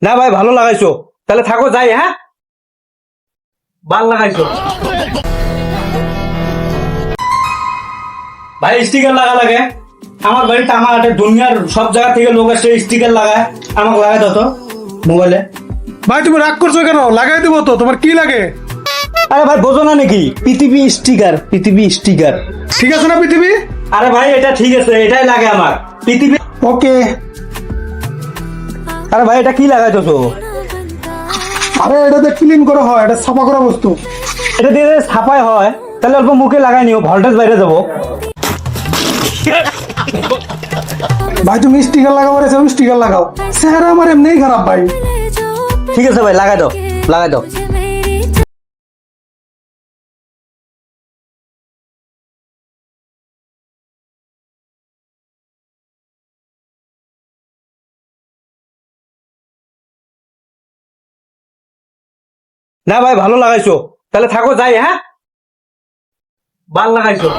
না ভাই ভালো লাগাইছো, তাহলে থাকো যাই। হ্যাঁ, ভাল লাগাইছো ভাই। স্টিকার লাগা লাগে আমার বাড়িতে, আমার দুনিয়ার সব জায়গা থেকে লোক আসে স্টিকার লাগায়, আমাকে লাগাই দাও তো মোবাইলে। ভাই তুমি রাগ করছো কেন? লাগাই দেবো তো, তোমার কি লাগে? আরে ভাই বোঝো না নাকি, পৃথিবী স্টিকার, পৃথিবী স্টিকার। ঠিক আছে না পৃথিবী? আরে ভাই এটা ঠিক আছে, এটাই লাগে আমার পৃথিবী। ওকে। আরে ভাই এটা কি লাগাইতেছো? আরে এটাতে ক্লিন করা হয়, এটা সাফা করা বস্তু। এটা দিয়ে ছাপাই হয়, তাহলে অল্প মুখে লাগাই নিও, ভোল্টেজ বাইরে যাবো। ভাই তুমি স্টিকার লাগাবো রেছে, স্টিকার লাগাও। চেহারা আমার এমনিই খারাপ ভাই। ঠিক আছে ভাই লাগাই দাও, লাগাই দাও। না ভাই ভালো লাগাইছো, তাহলে থাকো যাই। হ্যাঁ, ভাল লাগাইছো।